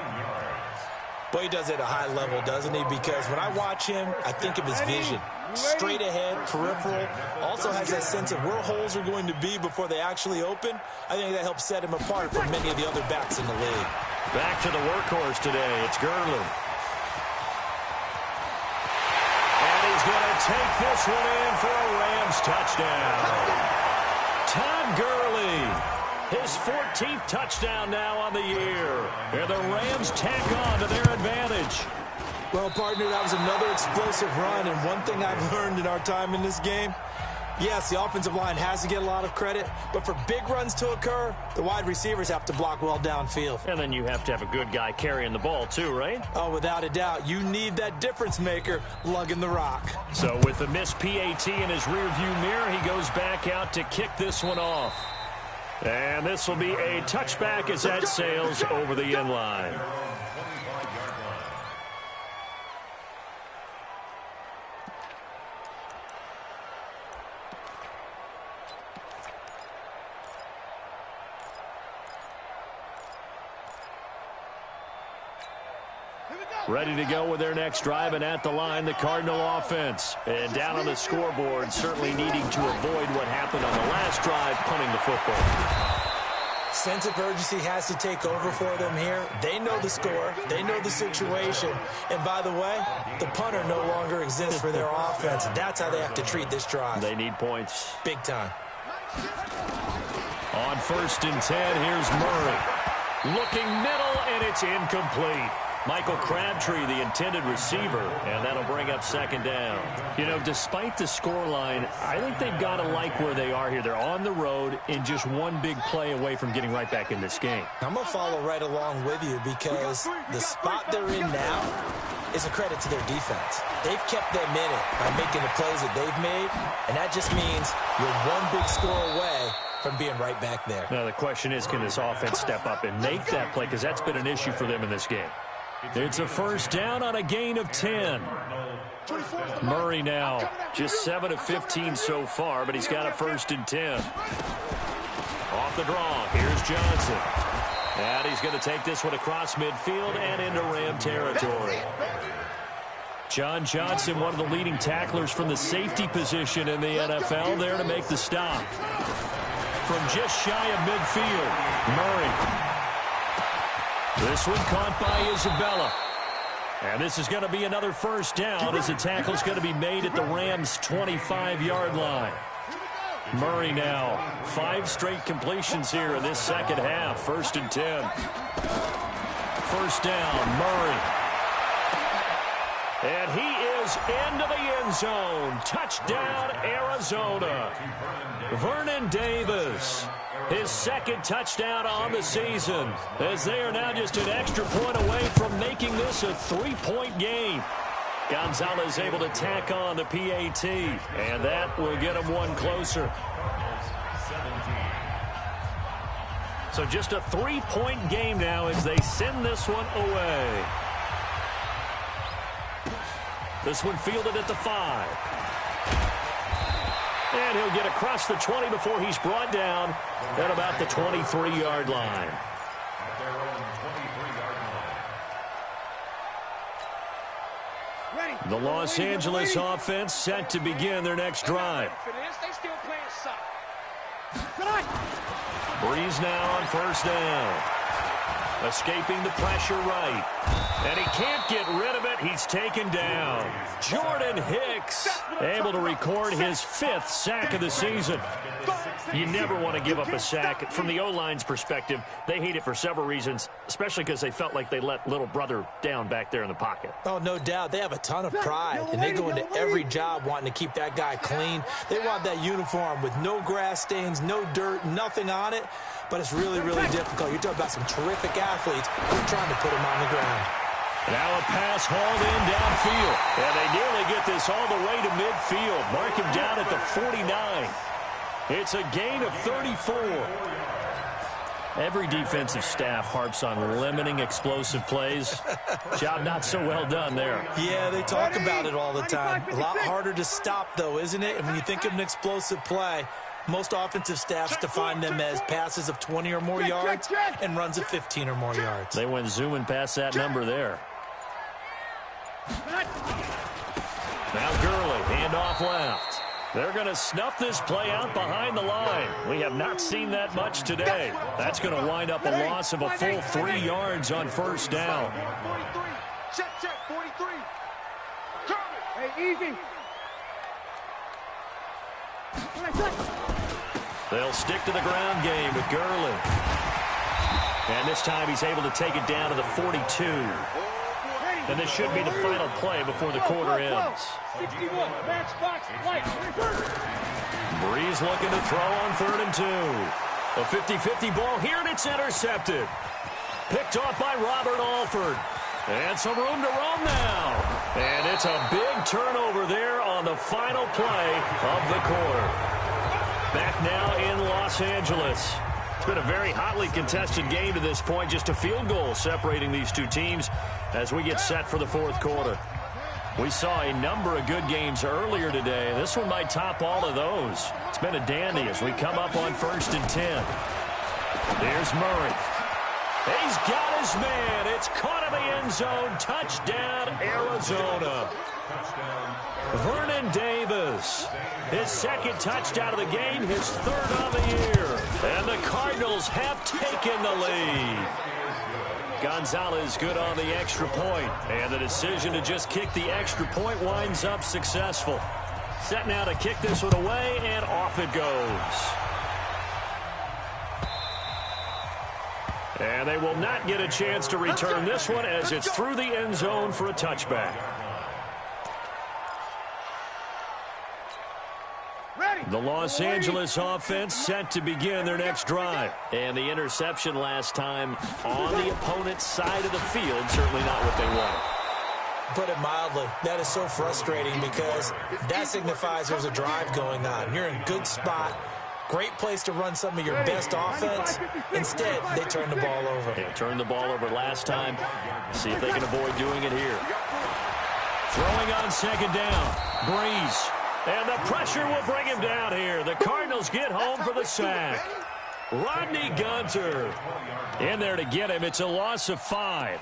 Boy, he does it at a high level, doesn't he? Because when I watch him, I think of his vision. Straight ahead, peripheral. Also has that sense of where holes are going to be before they actually open. I think that helps set him apart from many of the other backs in the league. Back to the workhorse today. It's Gurley. And he's going to take this one in for a Rams touchdown. Todd Gurley. His 14th touchdown now on the year. And the Rams tack on to their advantage. Well, partner, that was another explosive run. And one thing I've learned in our time in this game, yes, the offensive line has to get a lot of credit. But for big runs to occur, the wide receivers have to block well downfield. And then you have to have a good guy carrying the ball too, right? Oh, without a doubt. You need that difference maker lugging the rock. So with the missed PAT in his rearview mirror, he goes back out to kick this one off. And this will be a touchback as that sails over the end line. Ready to go with their next drive, and at the line, the Cardinal offense. And down on the scoreboard, certainly needing to avoid what happened on the last drive, punting the football. Sense of urgency has to take over for them here. They know the score. They know the situation. And by the way, the punter no longer exists for their offense. That's how they have to treat this drive. They need points. Big time. On 1st and 10, here's Murray. Looking middle, and it's incomplete. Michael Crabtree, the intended receiver, and that'll bring up 2nd down. You know, despite the scoreline, I think they've got to like where they are here. They're on the road and just one big play away from getting right back in this game. I'm going to follow right along with you because the spot they're in now is a credit to their defense. They've kept them in it by making the plays that they've made, and that just means you're one big score away from being right back there. Now, the question is, can this offense step up and make that play? Because that's been an issue for them in this game. It's a 1st down on a gain of 10. Murray now just 7 of 15 so far, but he's got a 1st and 10. Off the draw, here's Johnson. And he's going to take this one across midfield and into Ram territory. John Johnson, one of the leading tacklers from the safety position in the NFL, there to make the stop. From just shy of midfield, Murray. This one caught by Isabella. And this is going to be another 1st down as the tackle's going to be made at the Rams' 25-yard line. Murray now, 5 straight completions here in this second half. 1st and 10. 1st down, Murray. And he is into the end zone. Touchdown, Arizona. Vernon Davis. His 2nd touchdown on the season, as they are now just an extra point away from making this a 3-point game. Gonzalez able to tack on the PAT, and that will get him one closer. So just a 3-point game now as they send this one away. This one fielded at the 5. And he'll get across the 20 before he's brought down at about the 23-yard line. The Los Angeles offense set to begin their next drive. Breeze now on 1st down. Escaping the pressure right. And he can't get rid of it. He's taken down. Jordan Hicks able to record his 5th sack of the season. You never want to give up a sack. From the O-line's perspective, they hate it for several reasons, especially because they felt like they let little brother down back there in the pocket. Oh, no doubt. They have a ton of pride, and they go into every job wanting to keep that guy clean. They want that uniform with no grass stains, no dirt, nothing on it. But it's really, really difficult. You're talking about some terrific athletes who are trying to put him on the ground. Now a pass hauled in downfield. And they nearly get this all the way to midfield. Mark him down at the 49. It's a gain of 34. Every defensive staff harps on limiting explosive plays. Job not so well done there. Yeah, they talk about it all the time. A lot harder to stop, though, isn't it? And when you think of an explosive play, most offensive staffs define them as passes of 20 or more yards and runs of 15 or more yards. They went zooming past that number there. Now Gurley, handoff left. They're going to snuff this play out behind the line. We have not seen that much today. That's going to wind up a loss of a full 3 yards on 1st down. 43. Check, 43. Hey, easy. They'll stick to the ground game with Gurley. And this time he's able to take it down to the 42. And this should be the final play before the quarter ends. 61, match box, light. Breeze looking to throw on 3rd and 2. A 50-50 ball here, and it's intercepted. Picked off by Robert Alford. And some room to roam now. And it's a big turnover there on the final play of the quarter. Back now in Los Angeles. It's been a very hotly contested game to this point. Just a field goal separating these two teams as we get set for the fourth quarter. We saw a number of good games earlier today. This one might top all of those. It's been a dandy as we come up on 1st and 10. Here's Murray. He's got his man. It's caught in the end zone. Touchdown, Arizona. Vernon Davis. His second touchdown of the game, his third of the year. And the Cardinals have taken the lead. Gonzalez good on the extra point. And the decision to just kick the extra point winds up successful. Set now to kick this one away, and off it goes. And they will not get a chance to return this one as it's through the end zone for a touchback. The Los Angeles offense set to begin their next drive. And the interception last time on the opponent's side of the field, certainly not what they wanted. Put it mildly, that is so frustrating because that signifies there's a drive going on. You're in a good spot. Great place to run some of your best offense. Instead, they turn the ball over. They turned the ball over last time. See if they can avoid doing it here. Throwing on second down. Breeze. And the pressure will bring him down here. The Cardinals get home for the sack. Rodney Gunter in there to get him. It's a loss of 5.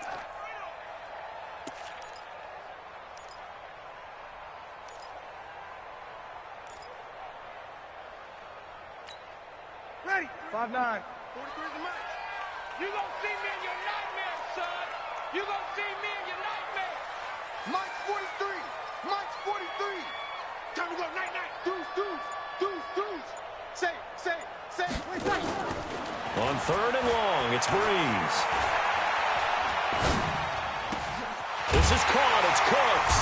Ready. 5'9". 43 is the match. You gonna see me in your nightmare, son. You gonna see me in your nightmare. Mike's 43. Mike's 43. Time to go. Night, night. Deuce. Say. Wait. On 3rd and long, it's Breeze. This is caught. It's Cooks.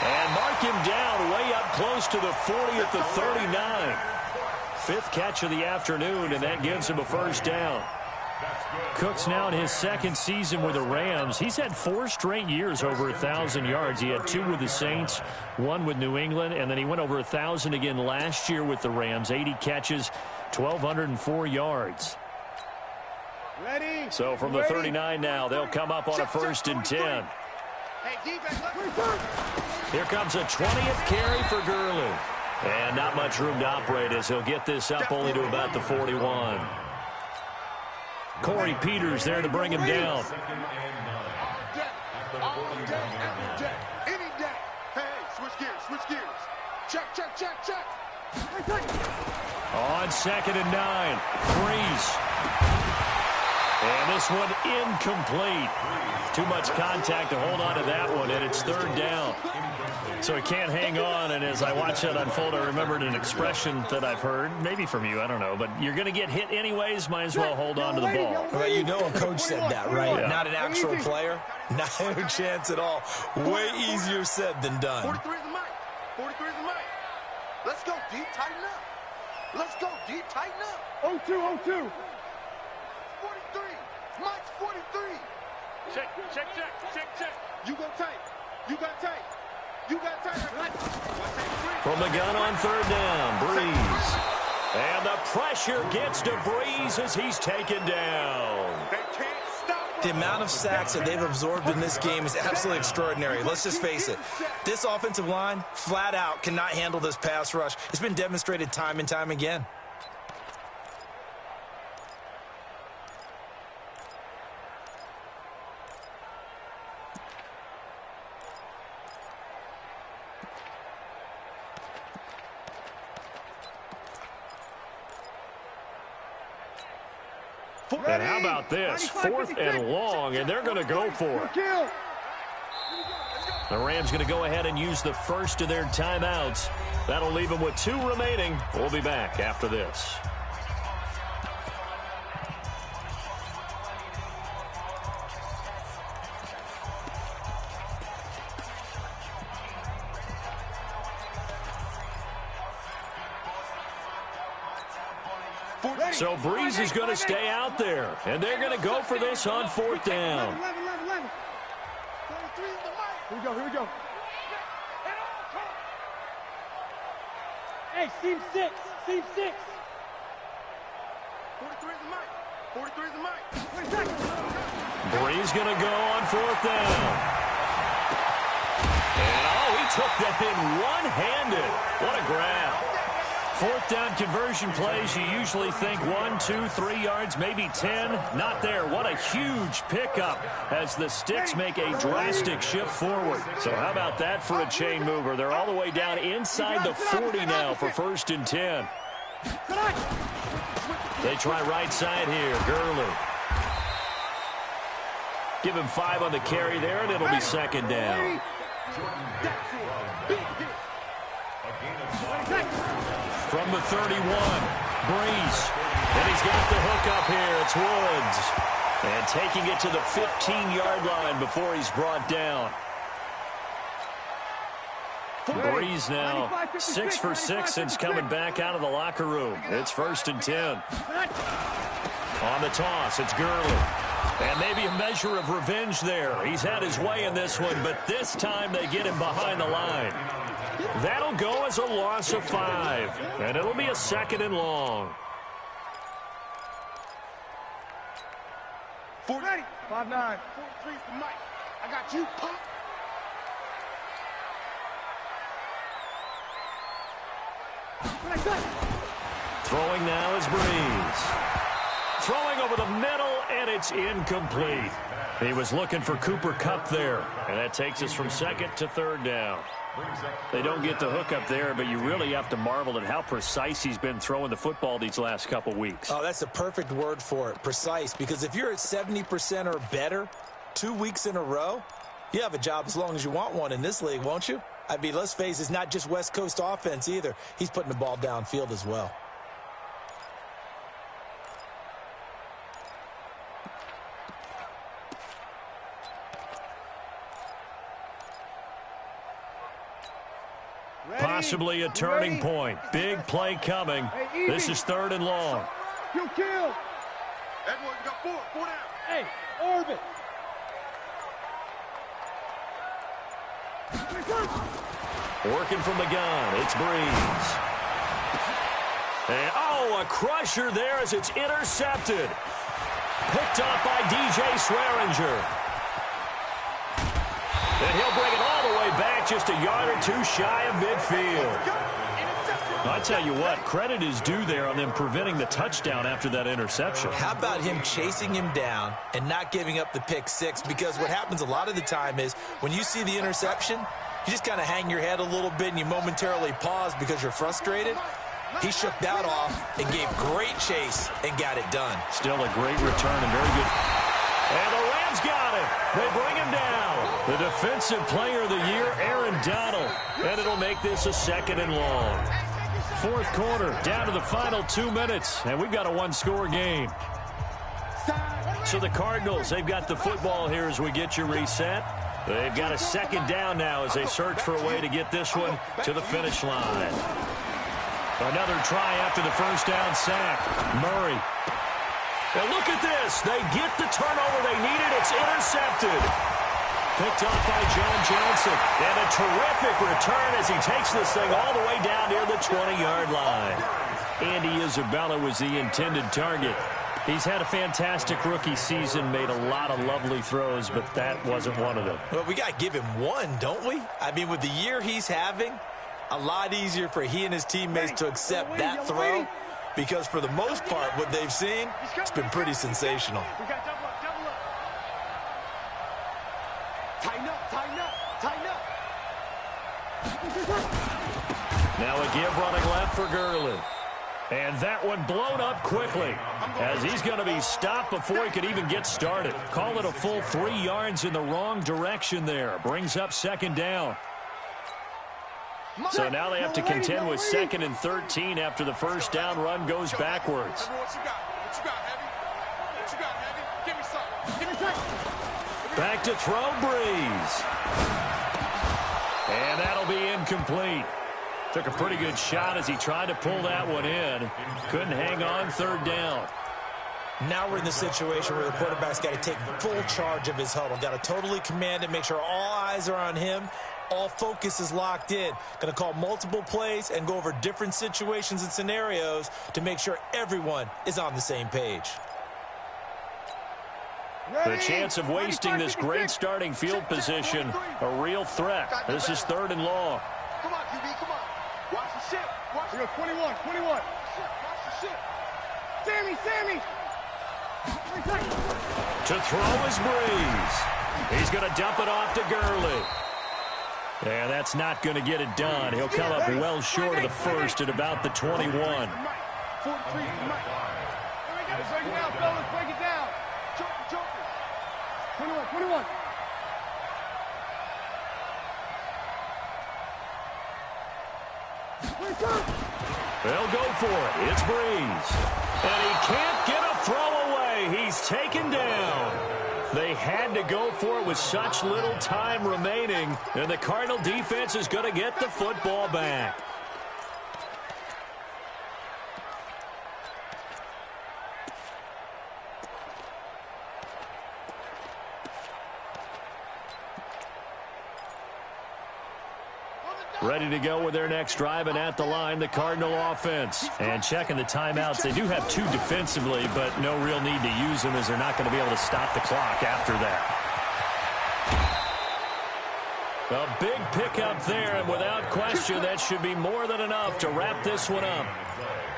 And mark him down way up close to the 40 at the 39. 5th catch of the afternoon, and that gives him a first down. Cooks now in his 2nd season with the Rams. He's had 4 straight years over 1,000 yards. He had 2 with the Saints, 1 with New England, and then he went over 1,000 again last year with the Rams. 80 catches, 1,204 yards. Ready. So from the 39 now, they'll come up on a 1st and 10. Here comes a 20th carry for Gurley. And not much room to operate as he'll get this up only to about the 41. Corey Peters there to bring him down. All day, every day, any day. Hey, switch gears. Check. On 2nd and 9, Breeze. And this one incomplete. Too much contact to hold on to that one, and it's 3rd down. So he can't hang on, and as I watch that unfold, I remembered an expression that I've heard, maybe from you, I don't know, but you're going to get hit anyways, might as well hold on to the ball. Well, you know a coach said that, right? Yeah. Not an actual player. Not a chance at all. Way easier said than done. 43 is the mic. 43 is the mic. Let's go deep, tighten up. 0-2. 43. Mike's 43. Check. You go tight. You got tight. From the gun on 3rd down, Breeze. And the pressure gets to Breeze as he's taken down. They can't stop. The amount of sacks that they've absorbed in this game is absolutely extraordinary. Let's just face it. This offensive line, flat out, cannot handle this pass rush. It's been demonstrated time and time again. And how about this? 4th and long, and they're going to go for it. The Rams going to go ahead and use the first of their timeouts. That'll leave them with 2 remaining. We'll be back after this. So Breeze is going to stay out there, and they're going to go for this on 4th down. 11. Here we go. Hey, seam 6. 43 is the mic. 43 is the mic. 20 seconds. Brees going to go on 4th down. And, oh, he took that in one-handed. What a grab. 4th down conversion plays, you usually think 1, 2, 3 yards, maybe 10. Not there. What a huge pickup as the Sticks make a drastic shift forward. So how about that for a chain mover? They're all the way down inside the 40 now for 1st and 10. They try right side here. Gurley. Give him 5 on the carry there, and it'll be 2nd down. From the 31, Brees. And he's got the hook up here. It's Woods. And taking it to the 15-yard line before he's brought down. Brees now 6 for 6 since coming back out of the locker room. It's 1st and 10. On the toss, it's Gurley. And maybe a measure of revenge there. He's had his way in this one, but this time they get him behind the line. That'll go as a loss of 5. And it'll be a 2nd and long. 4-9. 5-9. 43 is the mic. I got you, punk. Throwing now is Brees. Throwing over the middle, and it's incomplete. He was looking for Cooper Kupp there, and that takes us from 2nd to 3rd down. They don't get the hook up there, but you really have to marvel at how precise he's been throwing the football these last couple weeks. Oh, that's the perfect word for it, precise, because if you're at 70% or better 2 weeks in a row, you have a job as long as you want one in this league, won't you? I mean, let's face it, it's not just West Coast offense either. He's putting the ball downfield as well. Possibly a turning point. Big play coming. This is 3rd and long. You kill. Edward, you got 4. 4 down. Hey, orbit. Working from the gun. It's Brees. And, oh, a crusher there as it's intercepted. Picked up by DJ Swearinger. And he'll bring it all the way back just a yard or 2 shy of midfield. I tell you what, credit is due there on them preventing the touchdown after that interception. How about him chasing him down and not giving up the pick 6? Because what happens a lot of the time is when you see the interception, you just kind of hang your head a little bit and you momentarily pause because you're frustrated. He shook that off and gave great chase and got it done. Still a great return and very good. And the Rams got it. They bring him down. The defensive player of the year, Aaron Donald. And it'll make this a 2nd and long. 4th quarter, down to the final 2 minutes. And we've got a 1-score game. So the Cardinals, they've got the football here as we get you reset. They've got a 2nd down now as they search for a way to get this one to the finish line. Another try after the 1st down sack. Murray. And look at this. They get the turnover they needed. It's intercepted. Picked off by John Johnson. And a terrific return as he takes this thing all the way down near the 20-yard line. Andy Isabella was the intended target. He's had a fantastic rookie season, made a lot of lovely throws, but that wasn't one of them. Well, we got to give him one, don't we? I mean, with the year he's having, a lot easier for he and his teammates to accept that throw. Because for the most part, what they've seen, it's been pretty sensational. We got double up, double up. Tighten up, tighten up, tighten up. Now a give running left for Gurley. And that one blown up quickly as he's going to be stopped before he could even get started. Call it a full 3 yards in the wrong direction there. Brings up 2nd down. So now they have to contend with 2nd and 13 after the 1st down run goes backwards. What you got? What you got, Heavy? What you got, Heavy? Give me something. Give me something. Back to throw, Brees. And that'll be incomplete. Took a pretty good shot as he tried to pull that one in. Couldn't hang on 3rd down. Now we're in the situation where the quarterback's got to take full charge of his huddle. Got to totally command it, make sure all eyes are on him, All focus is locked in. Going to call multiple plays and go over different situations and scenarios to make sure everyone is on the same page. The chance of wasting this great starting field position, a real threat. This is 3rd and long. Come on, QB, come on. Watch the ship. Watch the 21. Watch the ship. Sammy. To throw is Breeze. He's going to dump it off to Gurley. And that's not going to get it done. He'll come up well short of the first at about the 21. 43. Break it down, fellas. Break it down. Joker. 21. They'll go for it. It's Breeze. And he can't get a throw away. He's taken down. They had to go for it with such little time remaining. And the Cardinal defense is going to get the football back. Ready to go with their next drive, and at the line, the Cardinal offense. And checking the timeouts, they do have 2 defensively, but no real need to use them as they're not going to be able to stop the clock after that. A big pickup there, and without question, that should be more than enough to wrap this one up.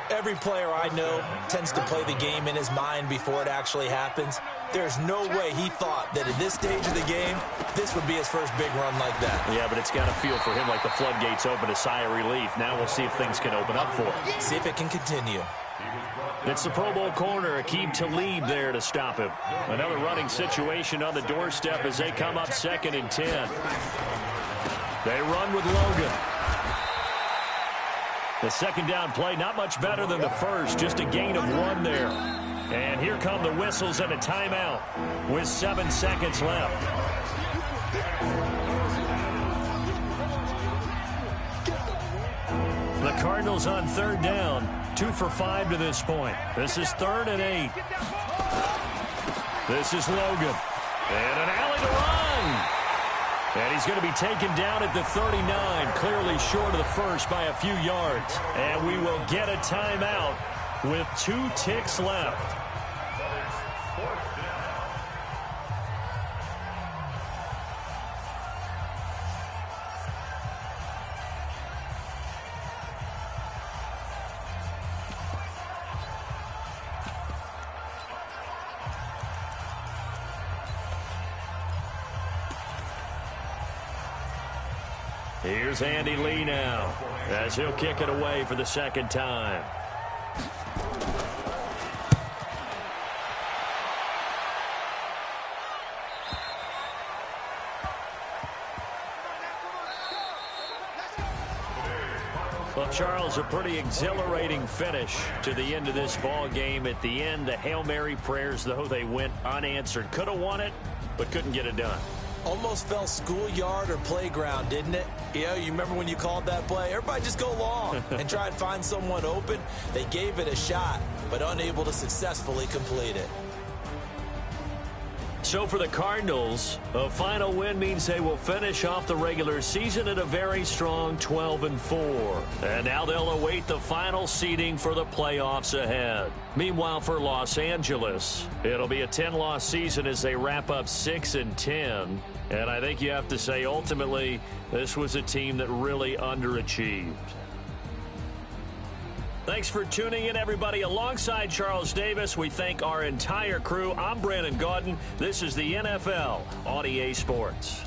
Every player I know tends to play the game in his mind before it actually happens. There's no way he thought that at this stage of the game, this would be his first big run like that. Yeah, but it's got to feel for him like the floodgates open, a sigh of relief. Now we'll see if things can open up for him. See if it can continue. It's the Pro Bowl corner, Aqib Talib there to stop him. Another running situation on the doorstep as they come up 2nd and 10. They run with Logan. The second down play, not much better than the first, just a gain of 1 there. And here come the whistles and a timeout with 7 seconds left. The Cardinals on 3rd down, 2 for 5 to this point. This is 3rd and 8. This is Logan. And an alley to run. And he's going to be taken down at the 39, clearly short of the first by a few yards. And we will get a timeout with 2 ticks left. Here's Andy Lee now as he'll kick it away for the 2nd time. Well, Charles, a pretty exhilarating finish to the end of this ball game. At the end, the Hail Mary prayers, though, they went unanswered. Could have won it, but couldn't get it done. Almost felt schoolyard or playground, didn't it? Yeah, you remember when you called that play? Everybody just go long and try and find someone open. They gave it a shot, but unable to successfully complete it. So for the Cardinals, a final win means they will finish off the regular season at a very strong 12-4. And now they'll await the final seeding for the playoffs ahead. Meanwhile, for Los Angeles, it'll be a 10-loss season as they wrap up 6-10. And I think you have to say, ultimately, this was a team that really underachieved. Thanks for tuning in, everybody. Alongside Charles Davis, we thank our entire crew. I'm Brandon Gaudin. This is the NFL on EA Sports.